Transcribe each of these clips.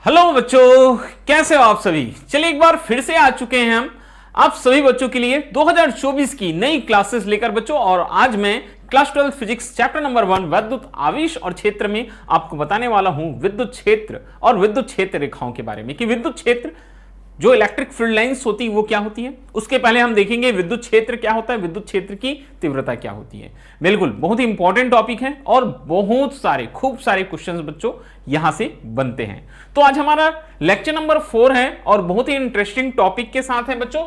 Hello बच्चों, कैसे हो आप सभी। चलिए एक बार फिर से आ चुके हैं हम आप सभी बच्चों के लिए 2024 की नई क्लासेस लेकर बच्चों। और आज मैं क्लास 12 फिजिक्स चैप्टर नंबर 1 विद्युत आवेश और क्षेत्र में आपको बताने वाला हूं विद्युत क्षेत्र और विद्युत क्षेत्र रेखाओं के बारे में कि विद्युत क्षेत्र जो इलेक्ट्रिक फील्ड लाइंस होती है वो क्या होती है। उसके पहले हम देखेंगे विद्युत क्षेत्र क्या होता है, विद्युत क्षेत्र की तीव्रता क्या होती है। बिल्कुल बहुत ही इंपॉर्टेंट टॉपिक है और बहुत सारे खूब सारे क्वेश्चंस बच्चों यहां से बनते हैं। तो आज हमारा लेक्चर नंबर 4 है और बहुत ही इंटरेस्टिंग टॉपिक के साथ है बच्चों।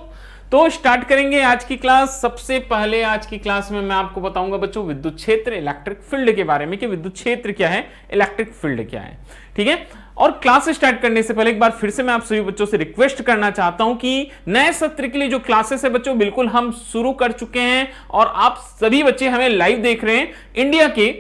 तो स्टार्ट करेंगे आज की क्लास। सबसे पहले आज की क्लास में मैं आपको बताऊंगा बच्चों विद्युत क्षेत्र इलेक्ट्रिक फील्ड के बारे में कि विद्युत क्षेत्र क्या है, इलेक्ट्रिक फील्ड क्या है। ठीक है, और क्लास स्टार्ट करने से पहले एक बार फिर से मैं आप सभी बच्चों से रिक्वेस्ट करना चाहता हूं कि नए सत्र के लिए जो क्लासेस है बच्चों बिल्कुल हम शुरू कर चुके हैं और आप सभी बच्चे हमें लाइव देख रहे हैं इंडिया के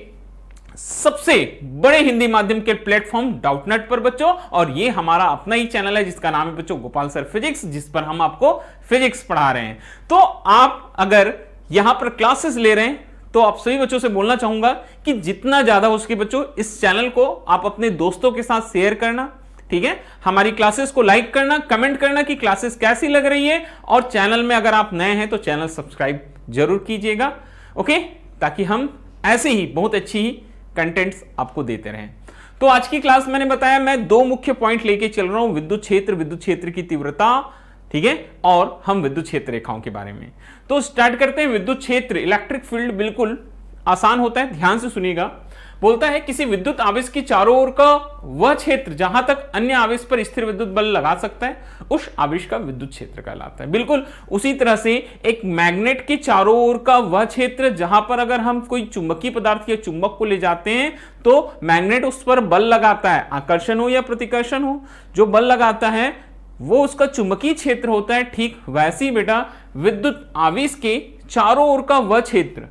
सबसे बड़े हिंदी माध्यम के प्लेटफॉर्म डाउटनेट पर बच्चों। और ये हमारा अपना ही चैनल है जिसका नाम है बच्चों गोपाल सर फिजिक्स, जिस पर हम आपको फिजिक्स पढ़ा रहे हैं। तो आप अगर यहां पर क्लासेस ले रहे हैं तो आप सभी बच्चों से बोलना चाहूंगा कि जितना ज्यादा हो सके बच्चों इस चैनल को आप अपने दोस्तों के साथ शेयर करना। ठीक है, हमारी क्लासेस को लाइक करना, कमेंट करना कि क्लासेस कैसी लग रही है। और चैनल में अगर आप नए हैं तो चैनल सब्सक्राइब जरूर कीजिएगा, ओके, ताकि हम ऐसे ही बहुत अच्छी ही कंटेंट्स आपको देते रहें। तो आज की क्लास मैंने बताया मैं दो मुख्य पॉइंट लेके चल रहा हूं, विद्युत क्षेत्र की तीव्रता, ठीक है, और हम विद्युत क्षेत्र रेखाओं के बारे में। तो स्टार्ट करते हैं। विद्युत क्षेत्र इलेक्ट्रिक फील्ड बिल्कुल आसान होता है, ध्यान से सुनिएगा। बोलता है किसी विद्युत आवेश की चारों ओर का वह क्षेत्र जहां तक अन्य आवेश पर स्थिर विद्युत बल लगा सकता है उस आवेश का विद्युत क्षेत्र कहलाता है। बिल्कुल उसी तरह से एक मैग्नेट के चारों ओर का वह क्षेत्र जहां पर अगर हम कोई चुंबकीय पदार्थ या चुंबक को ले जाते हैं तो मैग्नेट उस पर बल लगाता है, आकर्षण हो या प्रतिकर्षण हो, जो बल लगाता है वो उसका चुंबकीय क्षेत्र होता है। ठीक वैसे ही बेटा विद्युत आवेश के चारों ओर का वह क्षेत्र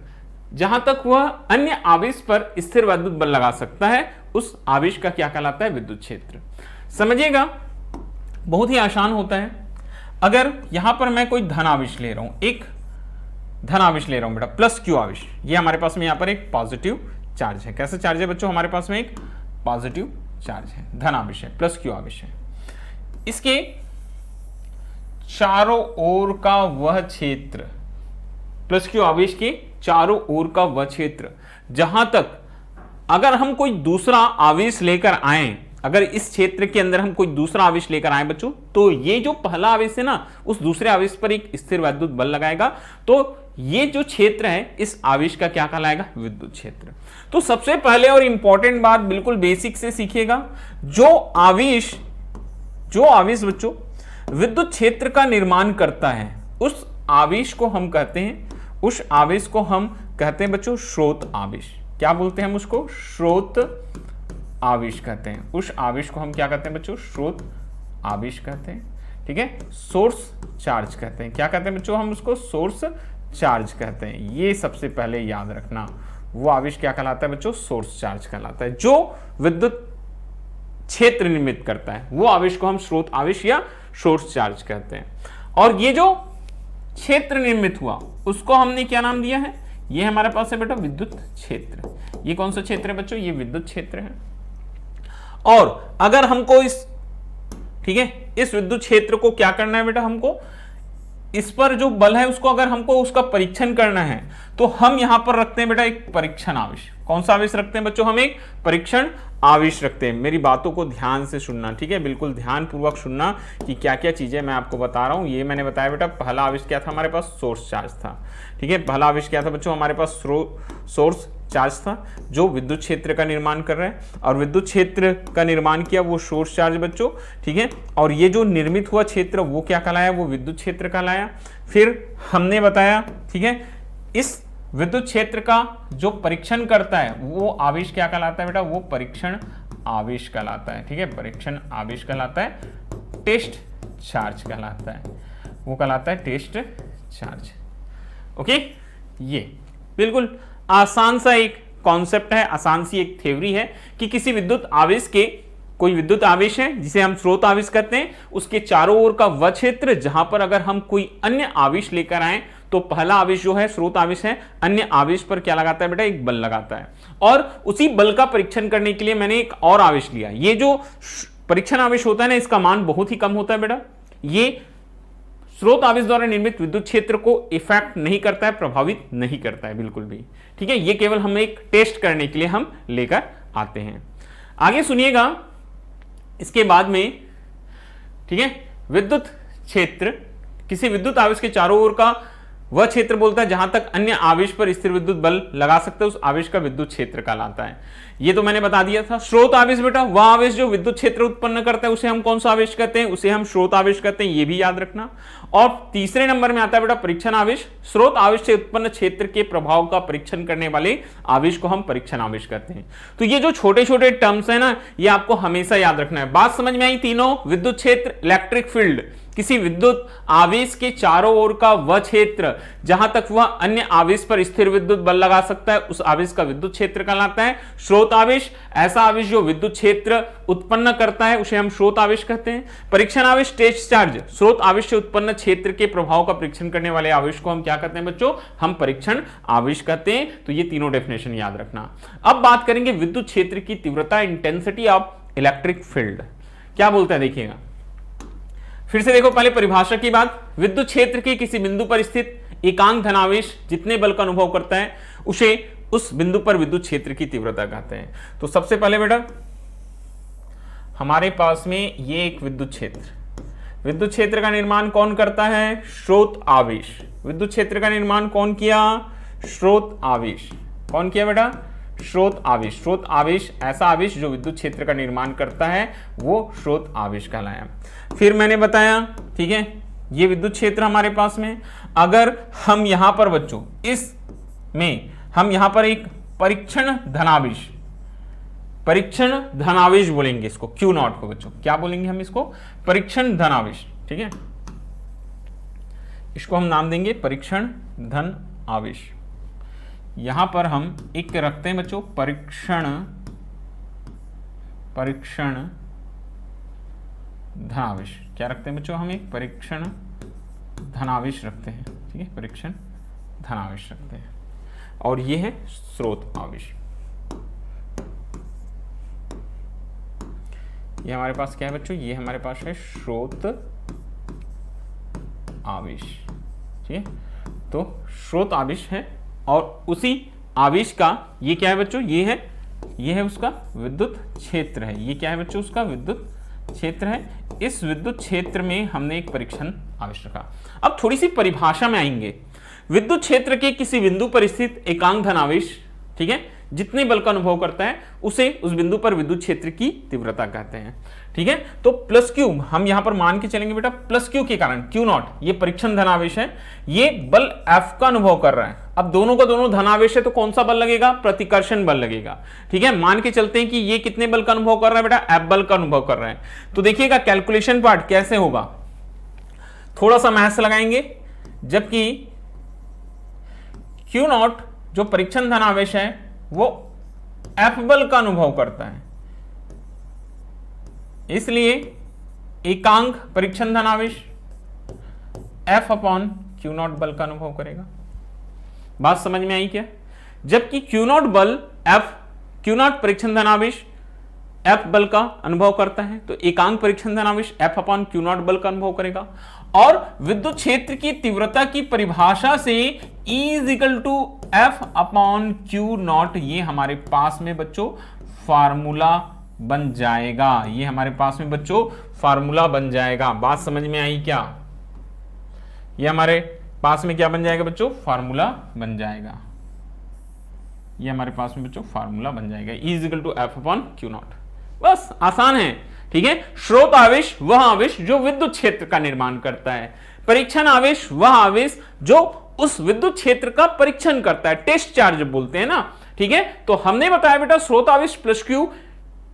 जहां तक वह अन्य आवेश पर स्थिर विद्युत बल लगा सकता है उस आवेश का क्या कहलाता है, विद्युत क्षेत्र। समझिएगा बहुत ही आसान होता है। अगर यहां पर मैं कोई धन आवेश ले रहा हूं, एक धन आवेश ले रहा हूं बेटा, प्लस क्यू आवेश, ये हमारे पास में यहां पर एक पॉजिटिव चार्ज है। कैसे चार्ज है बच्चों, हमारे पास में एक पॉजिटिव चार्ज है, धन आवेश है, प्लस क्यू आवेश है। इसके चारों ओर का वह क्षेत्र, प्लस क्यू आवेश के चारों ओर का वह क्षेत्र जहां तक अगर हम कोई दूसरा आवेश लेकर आए, अगर इस क्षेत्र के अंदर हम कोई दूसरा आवेश लेकर आए बच्चों, तो ये जो पहला आवेश है ना उस दूसरे आवेश पर एक स्थिर विद्युत बल लगाएगा। तो ये जो क्षेत्र है इस आवेश का क्या कहलाएगा, विद्युत क्षेत्र। तो सबसे पहले और इंपॉर्टेंट बात बिल्कुल बेसिक से सीखिएगा, जो आवेश बच्चों विद्युत क्षेत्र का निर्माण करता है उस आवेश को हम कहते हैं, उस आवेश को हम कहते हैं बच्चों स्रोत आवेश। क्या बोलते हैं हम उसको, स्रोत आवेश कहते हैं। उस आवेश को हम क्या कहते हैं बच्चों, स्रोत आवेश कहते हैं। ठीक है, सोर्स चार्ज कहते हैं। क्या कहते हैं बच्चों, हम उसको सोर्स चार्ज कहते हैं। ये सबसे पहले याद रखना, वो आवेश क्या कहलाता है बच्चों, सोर्स चार्ज कहलाता है। जो विद्युत क्षेत्र निर्मित करता है वो आवेश को हम स्रोत आवेश या सोर्स चार्ज कहते हैं। और ये जो क्षेत्र निर्मित हुआ उसको हमने क्या नाम दिया है, ये हमारे पास है बेटा विद्युत क्षेत्र। ये कौन सा क्षेत्र है बच्चों, ये विद्युत क्षेत्र है। और अगर हमको ठीक है, इस विद्युत क्षेत्र को क्या करना है बेटा, हमको इस पर जो बल है उसको अगर हमको उसका परीक्षण करना है तो हम यहां पर रखते हैं बेटा एक परीक्षण आवेश। कौन सा आवेश रखते हैं बच्चों, हम एक परीक्षण आवेश रखते हैं। मेरी बातों को ध्यान से सुनना, ठीक है, बिल्कुल ध्यान पूर्वक सुनना कि क्या क्या चीजें मैं आपको बता रहा हूं। ये मैंने बताया बेटा पहला आवेश क्या था, हमारे पास सोर्स चार्ज था। ठीक है, पहला आवेश क्या था बच्चों, हमारे पास सोर्स चार्ज था जो विद्युत क्षेत्र का निर्माण कर रहा है। और विद्युत क्षेत्र का निर्माण किया वो सोर्स चार्ज बच्चों, ठीक है। और ये जो निर्मित हुआ क्षेत्र वो क्या कहलाया, वो विद्युत क्षेत्र कहलाया। फिर हमने बताया, ठीक है, इस विद्युत क्षेत्र का जो परीक्षण करता है वो आवेश क्या कहलाता है बेटा, वो परीक्षण आवेश कहलाता है। ठीक है, परीक्षण आवेश कहलाता है, टेस्ट चार्ज कहलाता है, वो कहलाता है टेस्ट चार्ज। ओके, ये बिल्कुल आसान सा एक कॉन्सेप्ट है, आसान सी एक थ्योरी है कि किसी विद्युत आवेश के, कोई विद्युत आवेश है जिसे हम स्रोत आवेश कहते हैं, उसके चारों ओर का वह क्षेत्र जहां पर अगर हम कोई अन्य आवेश लेकर आए तो पहला आवेश जो है स्रोत आवेश है, अन्य आवेश पर क्या लगाता है बेटा, एक बल लगाता है। और उसी बल का परीक्षण करने के लिए मैंने एक और आवेश लिया। ये जो परीक्षण आवेश होता है ना, इसका मान बहुत ही कम होता है बेटा। ये स्रोत आवेश द्वारा निर्मित विद्युत क्षेत्र को इफेक्ट नहीं करता है, प्रभावित नहीं करता है बिल्कुल भी, ठीक है। ये केवल हम एक टेस्ट करने के लिए हम लेकर आते हैं। आगे सुनिएगा इसके बाद में, ठीक है, विद्युत क्षेत्र किसी विद्युत आवेश के चारों ओर का वह क्षेत्र बोलता है जहां तक अन्य आवेश पर स्थिर विद्युत बल लगा सकते हैं, उस आवेश का विद्युत क्षेत्र कहलाता है। ये तो मैंने बता दिया था। स्रोत आवेश बेटा वह आवेश जो विद्युत क्षेत्र उत्पन्न करता है, उसे हम कौन सा आवेश कहते हैं? उसे हम स्रोत आवेश कहते हैं, ये भी याद रखना। और तीसरे नंबर में आता है बेटा परीक्षण आवेश। स्रोत आवेश से उत्पन्न क्षेत्र के प्रभाव का परीक्षण करने वाले आवेश को हम परीक्षण आवेश कहते हैं। तो ये जो छोटे छोटे टर्म्स है ना, ये आपको हमेशा याद रखना है। बात समझ में आई तीनों? विद्युत क्षेत्र, इलेक्ट्रिक फील्ड, किसी विद्युत आवेश के चारों ओर का वह क्षेत्र जहां तक वह अन्य आवेश पर स्थिर विद्युत बल लगा सकता है, उस आवेश का विद्युत क्षेत्र कहलाता है। स्रोत आवेश, ऐसा आवेश जो विद्युत क्षेत्र उत्पन्न करता है, उसे हम स्रोत आवेश कहते हैं। परीक्षण आवेश, टेस्ट चार्ज, स्रोत आवेश से उत्पन्न क्षेत्र के प्रभाव का परीक्षण करने वाले आवेश को हम क्या कहते हैं बच्चों? हम परीक्षण आवेश कहते हैं। तो ये तीनों डेफिनेशन याद रखना। अब बात करेंगे विद्युत क्षेत्र की तीव्रता, इंटेंसिटी ऑफ इलेक्ट्रिक फील्ड। क्या बोलता है देखिएगा, फिर से देखो पहले परिभाषा की बात। विद्युत क्षेत्र के किसी बिंदु पर स्थित एकांक धनावेश जितने बल का अनुभव करता है, उसे उस बिंदु पर विद्युत क्षेत्र की तीव्रता कहते हैं। तो सबसे पहले बेटा हमारे पास में ये एक विद्युत क्षेत्र का निर्माण कौन करता है? स्रोत आवेश। विद्युत क्षेत्र का निर्माण कौन किया? स्रोत आवेश। कौन किया बेटा? स्रोत आवेश। स्रोत आवेश, ऐसा आवेश जो विद्युत क्षेत्र का निर्माण करता है, वो स्रोत आवेश कहलाया। फिर मैंने बताया, ठीक है, ये विद्युत क्षेत्र हमारे पास में, अगर हम यहां पर बच्चों इसमें हम यहां पर एक परीक्षण धनावेश बोलेंगे इसको, Q नॉट को बच्चों क्या बोलेंगे हम इसको? परीक्षण धनावेश, ठीक है। इसको हम नाम देंगे परीक्षण धन आवेश। यहां पर हम एक रखते हैं बच्चों परीक्षण धनावेश। क्या रखते हैं बच्चों? हम एक परीक्षण धनावेश रखते हैं, ठीक है, परीक्षण धनावेश रखते हैं। और ये है स्रोत आवेश। ये हमारे पास क्या है बच्चों? ये हमारे पास है स्रोत आवेश, ठीक है। तो स्रोत आवेश है और उसी आवेश का ये क्या है बच्चों? ये है उसका विद्युत क्षेत्र है। ये क्या है बच्चों? उसका विद्युत क्षेत्र है। इस विद्युत क्षेत्र में हमने एक परीक्षण आवेश रखा। अब थोड़ी सी परिभाषा में आएंगे। विद्युत क्षेत्र के किसी बिंदु पर स्थित एकांक धनावेश, ठीक है, जितने बल का अनुभव करता है, उसे उस बिंदु पर विद्युत क्षेत्र की तीव्रता कहते हैं, ठीक है। तो प्लस क्यू हम यहां पर मान के चलेंगे बेटा, प्लस क्यू के कारण, Q नॉट, ये परीक्षण धनावेश है, ये बल F का अनुभव कर रहा है। अब दोनों का दोनों धनावेश है तो कौन सा बल लगेगा? प्रतिकर्षण बल लगेगा, ठीक है। मान के चलते हैं कि ये कितने बल का अनुभव कर रहा है बेटा? F बल का अनुभव कर रहा है। तो देखिएगा कैलकुलेशन पार्ट कैसे होगा, थोड़ा सा मैथ्स लगाएंगे। जबकि Q नॉट जो परीक्षण धनावेश है वो F बल का अनुभव करता है, इसलिए एकांक परीक्षण धनावेश F अपॉन Q नॉट बल का अनुभव करेगा। बात समझ में आई क्या? जबकि Q नॉट बल Q नॉट परीक्षण धनावेश F बल का अनुभव करता है, तो एकांक परीक्षण धनावेश F अपॉन Q नॉट बल का अनुभव करेगा। और विद्युत क्षेत्र की तीव्रता की परिभाषा से E is equal to F upon Q naught, ये हमारे पास में बच्चों फार्मूला बन जाएगा। ये हमारे पास में बच्चों फार्मूला बन जाएगा। बात समझ में आई क्या? ये हमारे पास में क्या बन जाएगा बच्चों? फार्मूला बन जाएगा। ये हमारे पास में बच्चों फार्मूला बन जाएगा, E is equal to F upon Q naught. बस आसान है, ठीक है। स्रोत आवेश वह आवेश जो विद्युत क्षेत्र का निर्माण करता है। परीक्षण आवेश वह आवेश जो उस विद्युत क्षेत्र का परीक्षण करता है, टेस्ट चार्ज बोलते हैं ना, ठीक है। तो हमने बताया बेटा स्रोत आवेश प्लस Q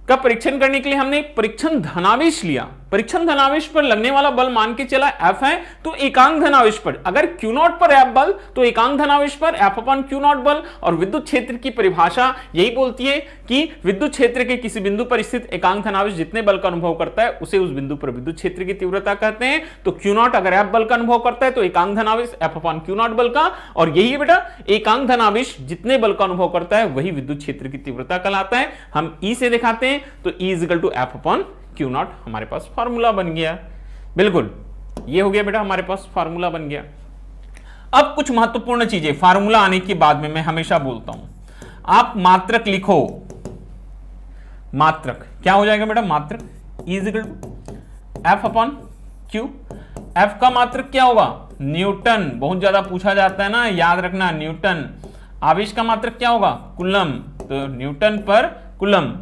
का परीक्षण करने के लिए हमने परीक्षण धनावेश लिया। परीक्षण धनावेश पर लगने वाला बल मान के चला F है, तो एकांक धनावेश पर अगर Q नॉट पर F बल, तो एकांक धनावेश पर F अपॉन Q नॉट बल। और विद्युत क्षेत्र की परिभाषा यही बोलती है कि विद्युत क्षेत्र के किसी बिंदु पर स्थित एकांक धनावेश जितने बल का अनुभव करता है, उसे उस बिंदु पर विद्युत क्षेत्र की तीव्रता कहते हैं। तो Q नॉट अगर F बल का अनुभव करता है, तो एकांक धनावेश F अपॉन Q नॉट बल का। और यही है बेटा एकांक धनावेश जितने बल का अनुभव करता है, वही विद्युत क्षेत्र की तीव्रता कहलाता है। हम E से दिखाते हैं, तो E is equal to F upon Q naught हमारे पास फार्मूला बन गया। बिल्कुल, ये हो गया बेटा हमारे पास फार्मूला बन गया। अब कुछ महत्वपूर्ण चीजें फार्मूला आने के बाद में मैं हमेशा बोलता हूं, आप मात्रक लिखो। मात्रक क्या हो जाएगा बेटा? मात्रक is equal to F upon Q. F का मात्रक क्या होगा? न्यूटन। बहुत ज्यादा पूछा जाता है ना, याद रखना न्यूटन। आवेश का मात्रक क्या होगा? कूलम। तो न्यूटन पर कूलम,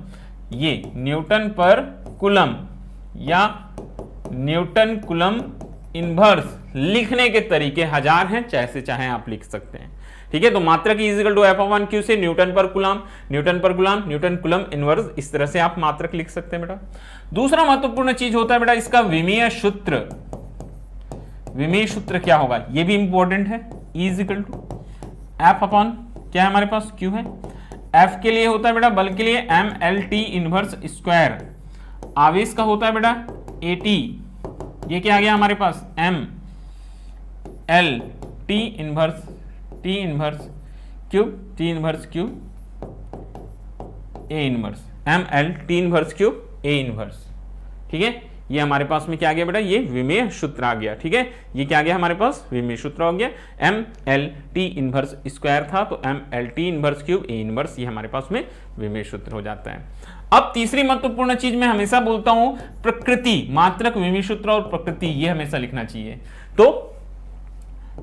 ये न्यूटन पर कूलम या न्यूटन कूलम इनवर्स लिखने के तरीके हजार हैं, जैसे चाहे आप लिख सकते हैं। ठीक है, तो मात्रक is equal to F upon Q से न्यूटन पर कूलम, न्यूटन पर कूलम, न्यूटन कूलम इनवर्स, इस तरह से आप मात्रक लिख सकते हैं बेटा। दूसरा महत्वपूर्ण चीज होता है बेटा इसका विमीय सूत्र। विमीय सूत्र क्या होगा? ये भी इंपॉर्टेंट है। Is equal to F upon क्या है हमारे पास? क्यू है। एफ के लिए होता है बेटा बल के लिए M L T inverse square. आवेश का होता है बेटा ए टी, ये क्या आ गया हमारे पास? M L T inverse cube, T inverse cube A inverse, M L T inverse cube A inverse. ठीक है, ये हमारे पास में क्या आ गया बेटा? ये विमेय सूत्र आ गया। ठीक है, ये क्या आ गया हमारे पास? विमेय सूत्र हो गया। M L T inverse square था तो M L T inverse cube A inverse, ये हमारे पास में विमेय सूत्र हो जाता है। अब तीसरी महत्वपूर्ण चीज मैं हमेशा बोलता हूं, प्रकृति। मात्रक, विमीय सूत्र और प्रकृति, ये हमेशा लिखना चाहिए। तो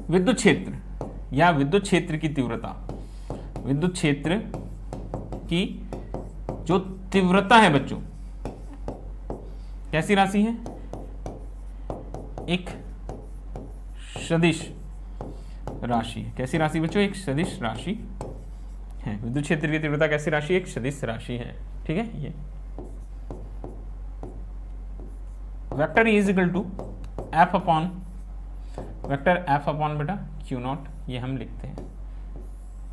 विद्युत क्षेत्र या विद्युत क्षेत्र की तीव्रता, विद्युत क्षेत्र की जो तीव्रता है बच्चों, कैसी राशि है? एक सदिश राशि है। कैसी राशि बच्चों? एक सदिश राशि है। विद्युत क्षेत्र की तीव्रता कैसी राशि? एक सदिश राशि है। ठीक है, ये vector is equal to F upon vector F upon बेटा क्यू नॉट, ये हम लिखते हैं।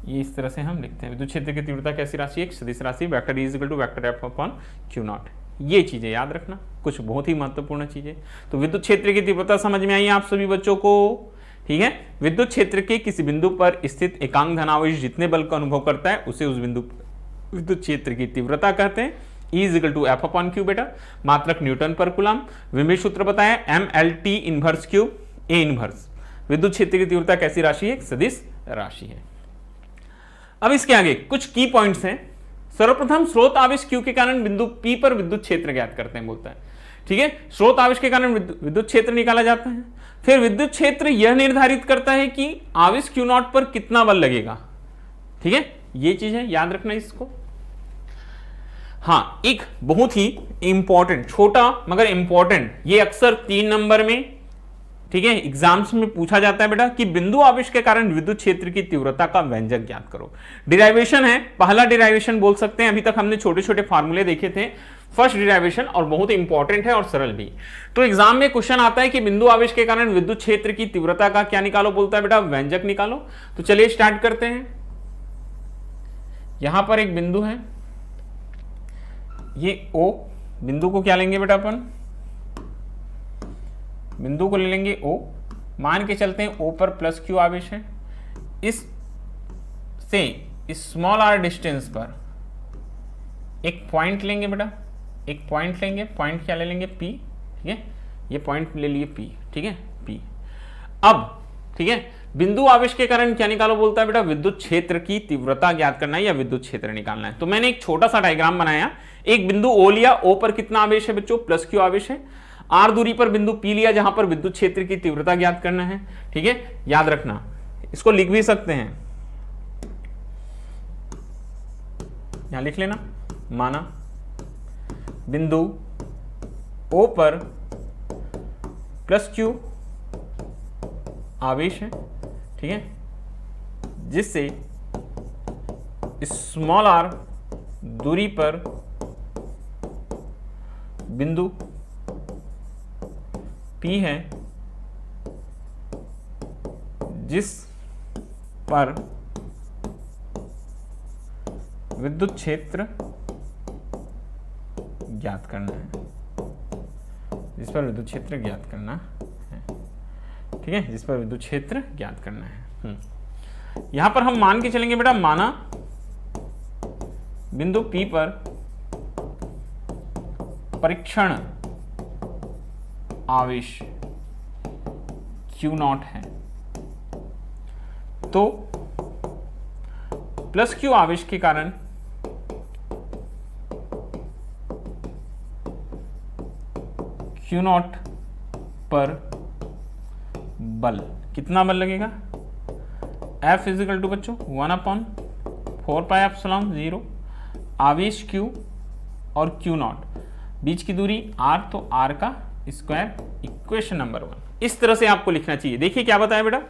ये इस तरह से हम लिखते हैं। विद्युत क्षेत्र की तीव्रता कैसी राशि? एक सदिश राशि। Vector is equal to vector F upon Q naught. ये चीजें याद रखना, कुछ बहुत ही महत्वपूर्ण चीजें। तो विद्युत क्षेत्र की तीव्रता समझ में आई आप सभी बच्चों को? ठीक है, विद्युत क्षेत्र के किसी बिंदु पर स्थित एकांक धनावेश जितने बल का अनुभव करता है उसे उस बिंदु विद्युत क्षेत्र की तीव्रता कहते हैं। E is equal to F upon Q बेटा, मात्रक न्यूटन पर कूलम, विमेय सूत्र बताया M L T inverse cube A inverse. विद्युत क्षेत्र की तीव्रता कैसी राशि है? एक सदिश राशि है। अब इसके आगे कुछ की पॉइंट्स हैं। सर्वप्रथम स्रोत आवेश Q के कारण बिंदु P पर विद्युत क्षेत्र ज्ञात करते हैं, बोलता है। ठीक है, स्रोत आवेश के कारण विद्युत क्षेत्र निकाला जाता है। फिर विद्युत क्षेत्र यह निर्धारित करता है कि आवेश Q नॉट पर कितना बल लगेगा। ठीक है, ये चीज है, याद रखना इसको। हाँ, एक बहुत ही इंपॉर्टेंट, छोटा मगर इंपॉर्टेंट, ये अक्सर 3 नंबर में, ठीक है, एग्जाम्स में पूछा जाता है बेटा कि बिंदु आवेश के कारण विद्युत क्षेत्र की तीव्रता का व्यंजक ज्ञात करो। डिराइवेशन है, पहला डिराइवेशन बोल सकते हैं। अभी तक हमने छोटे छोटे फार्मूले देखे थे, फर्स्ट डिराइवेशन, और बहुत इंपॉर्टेंट है और सरल भी। तो एग्जाम में क्वेश्चन आता है कि बिंदु आवेश के कारण विद्युत क्षेत्र की तीव्रता का क्या निकालो, बोलता है बेटा व्यंजक निकालो। तो चलिए स्टार्ट करते हैं। यहां पर एक बिंदु है, ये O बिंदु को क्या लेंगे बेटा अपन? बिंदु को ले लेंगे O, मान के चलते हैं O पर प्लस Q आवेश है। इस से स्मॉल r डिस्टेंस पर एक पॉइंट लेंगे बेटा, एक पॉइंट लेंगे। पॉइंट क्या ले लेंगे? P। ठीक है, ये पॉइंट ले लिए P। ठीक है, P। अब ठीक है, बिंदु आवेश के कारण क्या निकालो, बोलता है बेटा विद्युत क्षेत्र की तीव्रता ज्ञात करना है या विद्युत क्षेत्र निकालना है। तो मैंने एक छोटा सा डायग्राम बनाया। एक बिंदु O लिया, O पर कितना आवेश है बच्चों? प्लस Q आवेश है। R दूरी पर बिंदु P लिया जहां पर विद्युत क्षेत्र की तीव्रता ज्ञात करना है। ठीक है, याद रखना, इसको लिख भी सकते हैं, यहां लिख लेना। माना बिंदु O पर प्लस Q आवेश है, ठीक है, जिससे स्मॉल r दूरी पर बिंदु P है, जिस पर विद्युत क्षेत्र ज्ञात करना है, जिस पर विद्युत क्षेत्र ज्ञात करना है। ठीक है, जिस पर विद्युत क्षेत्र ज्ञात करना है। यहां पर हम मान के चलेंगे बेटा, माना बिंदु P पर परीक्षण आवेश Q0 है, तो प्लस Q आवेश के कारण Q0 पर बल, कितना बल लगेगा? F इजिकल टू बच्चों 1/4πε0 आवेश Q और Q0, बीच की दूरी R, तो R का स्क्वायर, इक्वेशन नंबर 1। इस तरह से आपको लिखना चाहिए। देखिए क्या बताया बेटा,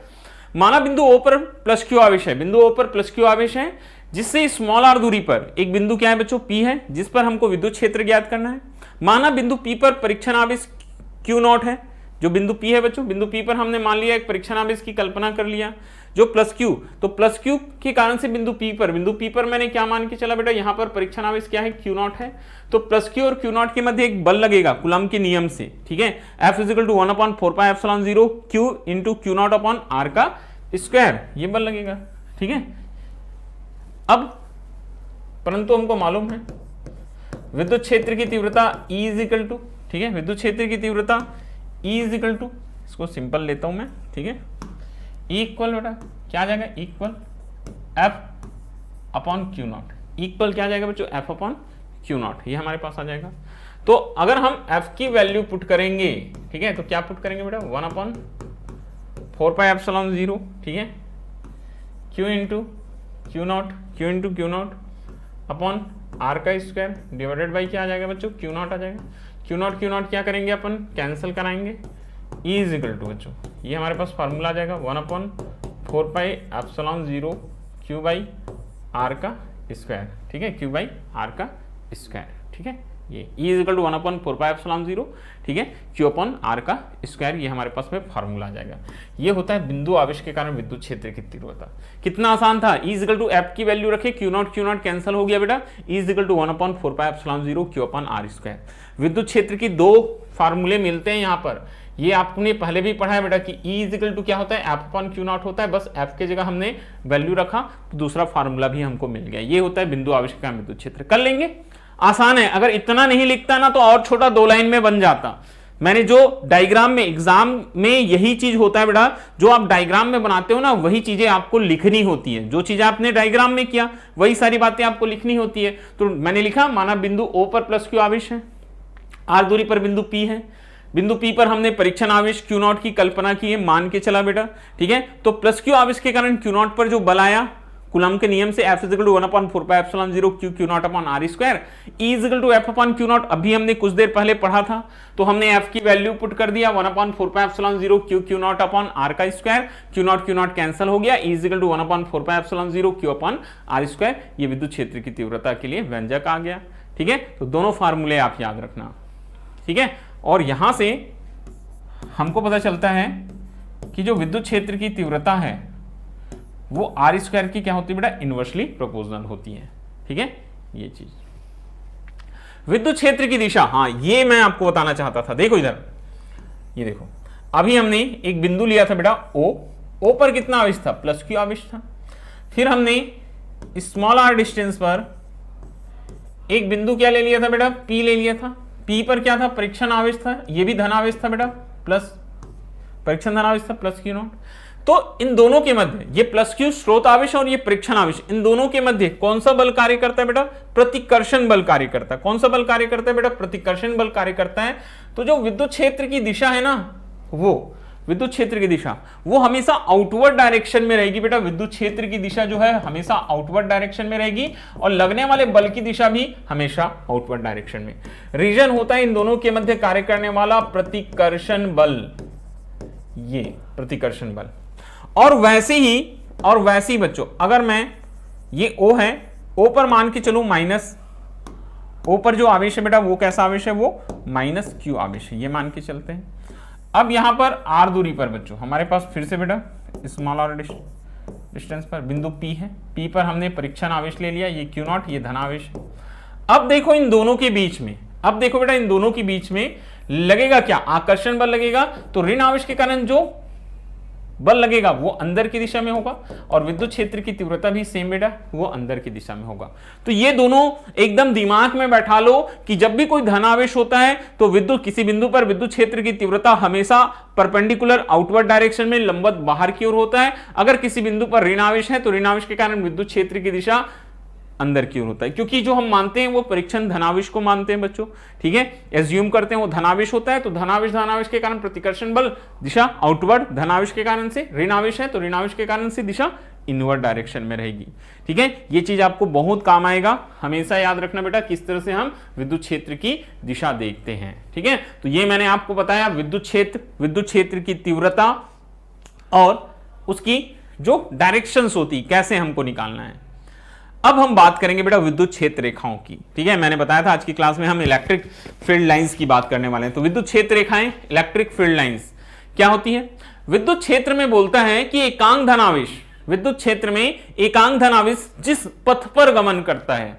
माना बिंदु O पर प्लस Q आवेश है, बिंदु O पर प्लस Q आवेश है, जिससे स्मॉल r दूरी पर एक बिंदु क्या है बच्चों? P है, जिस पर हमको विद्युत क्षेत्र ज्ञात करना है। माना बिंदु P पर परीक्षण आवेश Q0 है, जो बिंदु P है बच्चों, बिंदु P पर हमने मान लिया एक परीक्षण आवेश की कल्पना कर लिया जो प्लस Q, तो प्लस Q के कारण से बिंदु P पर मैंने क्या मान के चला बेटा, यहां पर परीक्षण आवेश क्या है? Q0 है, तो प्लस Q और Q0 के मध्य एक बल लगेगा कूलम्ब के नियम से, ठीक है। F equal to 1/4πε0 Q into Q0 upon R का स्क्वायर, ये बल लगेगा, ठीक है। अब परंतु हमको मालूम है विद्युत क्षेत्र की तीव्रता E इजिकल टू, ठीक है, विद्युत क्षेत्र की तीव्रता E इजिकल टू, इसको सिंपल लेता हूं मैं, ठीक है। E इक्वल बेटा क्या आ जाएगा? Equal F upon Q0, equal क्या आ जाएगा बच्चों? F अपॉन Q0, ये हमारे पास आ जाएगा। तो अगर हम F की वैल्यू पुट करेंगे, ठीक है, तो क्या पुट करेंगे बेटा? 1/4πε0, ठीक है, Q into Q0 upon R का स्क्वायर डिवाइडेड बाई क्या आ जाएगा बच्चों? Q0 आ जाएगा। Q0 क्या करेंगे अपन? कैंसिल कराएंगे। E इजिकल टू बच्चों, ये हमारे पास फार्मूला आ जाएगा 1/4πε0 Q बाई R का स्क्वायर, ठीक है, Q बाई R का स्क्वायर, ठीक है। ये E इजिकल टू 1/4πε0, ठीक है, Q अपॉन R का स्क्वायर, ये हमारे पास में फार्मूला आ जाएगा। ये होता है बिंदु आवेश के कारण विद्युत क्षेत्र की तीव्रता। कितना आसान था। E इजिकल टू F की वैल्यू रखे, Q0 कैंसिल हो गया बेटा, E equal to 1/4πε0 Q upon R square. विद्युत क्षेत्र की दो फार्मूले मिलते हैं यहाँ पर, ये आपने पहले भी पढ़ा है बेटा कि E इजिकल टू क्या होता है? F अपॉन Q0 होता है, बस F के जगह हमने वैल्यू रखा तो दूसरा फार्मूला भी हमको मिल गया। ये होता है बिंदु आवेश के कारण विद्युत क्षेत्र। कर लेंगे, आसान है। अगर इतना नहीं लिखता ना तो और छोटा 2 लाइन में बन जाता। मैंने जो डायग्राम में, एग्जाम में यही चीज होता है बेटा, जो आप डायग्राम में बनाते हो ना वही चीजें आपको लिखनी होती है। जो चीजें आपने डायग्राम में किया वही सारी बातें आपको लिखनी होती है। तो मैंने लिखा, माना बिंदु O पर प्लस Q आवेश है, R दूरी पर बिंदु P है, बिंदु P पर हमने परीक्षण आवेश Q0 की कल्पना की है, मान के चला बेटा, ठीक है। तो प्लस Q आवेश के कारण Q0 पर जो बल आया कूलम्ब के नियम से, F equal to 1/4πε0 Q0 upon R square, E equal to F upon Q0 अभी हमने कुछ देर पहले पढ़ा था, तो हमने F की वैल्यू पुट कर दिया 1/4πε0 Q0 अपॉन R का स्क्वायर, Q0 कैंसिल हो गया, E equal to 1/4πε0 Q upon R square. ये विद्युत क्षेत्र की तीव्रता के लिए व्यंजक आ गया, ठीक है। तो दोनों फार्मूले आप याद रखना, ठीक है। और यहां से हमको पता चलता है कि जो विद्युत क्षेत्र की तीव्रता है वो R स्क्वायर की क्या होती है बेटा? इनवर्सली प्रोपोर्शनल होती है, ठीक है। ये चीज विद्युत क्षेत्र की दिशा, हाँ ये मैं आपको बताना चाहता था। देखो इधर, ये देखो, अभी हमने एक बिंदु लिया था बेटा O पर कितना आवेश था? प्लस Q आवेश था। फिर हमने स्मॉल r डिस्टेंस पर एक बिंदु क्या ले लिया था बेटा? P ले लिया था। P पर क्या था? परीक्षण आवेश था, ये भी धन आवेश था बेटा, प्लस परीक्षण धन आवेश था प्लस Q0। तो इन दोनों के मध्य, ये प्लस Q स्रोत आवेश और ये परीक्षण आवेश, इन दोनों के मध्य कौन सा बल कार्य करता है बेटा? प्रतिकर्षण बल कार्य करता है। कौन सा बल कार्य करता है बेटा? प्रतिकर्षण बल कार्य करता है। तो जो विद्युत क्षेत्र की दिशा है ना, वो विद्युत क्षेत्र की दिशा वो हमेशा आउटवर्ड डायरेक्शन में रहेगी बेटा। विद्युत क्षेत्र की दिशा जो है हमेशा आउटवर्ड डायरेक्शन में रहेगी और लगने वाले बल की दिशा भी हमेशा आउटवर्ड डायरेक्शन में। रीजन होता है इन दोनों के मध्य कार्य करने वाला प्रतिकर्षण बल, ये प्रतिकर्षण बल। और वैसे ही बच्चों, अगर मैं ये O है, O पर मान के चलूं माइनस, O पर जो आवेश है बेटा वो कैसा आवेश है? वो माइनस Q आवेश है, ये मान के चलते हैं। अब यहां पर R दूरी पर बच्चों हमारे पास फिर से बेटा स्मॉल r डिस्टेंस पर बिंदु P है। P पर हमने परीक्षण आवेश ले लिया, ये Q0, ये धन आवेश है। अब देखो इन दोनों के बीच में, अब देखो बेटा इन दोनों के बीच में लगेगा क्या? आकर्षण बल लगेगा। तो ऋण आवेश के कारण जो बल लगेगा वो अंदर की दिशा में होगा और विद्युत क्षेत्र की तीव्रता भी सेम बेटा वो अंदर की दिशा में होगा। तो ये दोनों एकदम दिमाग में बैठा लो कि जब भी कोई धनावेश होता है तो विद्युत किसी बिंदु पर विद्युत क्षेत्र की तीव्रता हमेशा परपेंडिकुलर आउटवर्ड डायरेक्शन में लंबवत बाहर की ओर होता है। अगर किसी बिंदु पर ऋणावेश है तो ऋणावेश के कारण विद्युत क्षेत्र की दिशा अंदर की ओर होता है, क्योंकि जो हम मानते हैं वो परीक्षण धनावेश को मानते हैं बच्चों, ठीक है, एज्यूम करते हैं वो धनावेश होता है, तो धनावेश के कारण प्रतिकर्षण बल दिशा आउटवर्ड, धनावेश के कारण से ऋणावेश है तो ऋणावेश के कारण से दिशा इनवर्ड डायरेक्शन में रहेगी, ठीक है। ये चीज आपको बहुत काम आएगा, हमेशा याद रखना बेटा किस तरह से हम विद्युत क्षेत्र की दिशा देखते हैं, ठीक है। तो ये मैंने आपको बताया विद्युत क्षेत्र की तीव्रता और उसकी जो डायरेक्शंस होती कैसे हमको निकालना है। अब हम बात करेंगे बेटा विद्युत क्षेत्र रेखाओं की, ठीक है। मैंने बताया था आज की क्लास में हम इलेक्ट्रिक फील्ड लाइंस की बात करने वाले हैं। तो विद्युत क्षेत्र रेखाएं, इलेक्ट्रिक फील्ड लाइंस क्या होती है? विद्युत क्षेत्र में बोलता है कि एकांक धनावेश, विद्युत क्षेत्र में एकांक धनावेश जिस पथ पर गमन करता है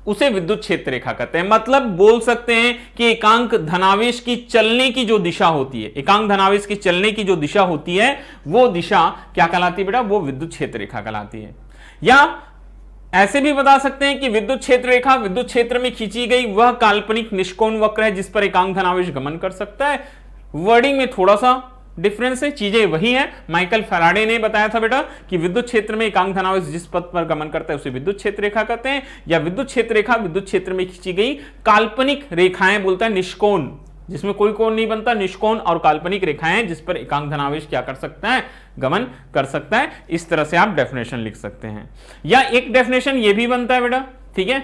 उसे विद्युत क्षेत्र रेखा कहते हैं। मतलब बोल सकते हैं कि एकांक धनावेश की चलने की जो दिशा होती है, एकांक धनावेश की चलने की जो दिशा होती है वो दिशा क्या कहलाती है बेटा? वो विद्युत क्षेत्र रेखा कहलाती है। या ऐसे भी बता सकते हैं कि विद्युत क्षेत्र रेखा विद्युत क्षेत्र में खींची गई वह काल्पनिक निष्कोण वक्र है जिस पर एकांक धनावेश गमन कर सकता है। वर्डिंग में थोड़ा सा डिफरेंस है, चीजें वही है। माइकल फैराडे ने बताया था बेटा कि विद्युत क्षेत्र में एकांक धनावेश जिस पथ पर गमन करता है उसे विद्युत क्षेत्र रेखा कहते हैं। या विद्युत क्षेत्र रेखा विद्युत क्षेत्र में खींची गई काल्पनिक रेखाएं बोलता है निष्कोण, जिसमें कोई कोण नहीं बनता, निष्कोण और काल्पनिक रेखाएं जिस पर एकांक धनावेश क्या कर सकता है? गमन कर सकता है। इस तरह से आप डेफिनेशन लिख सकते हैं। या एक डेफिनेशन ये भी बनता है बेटा, ठीक है,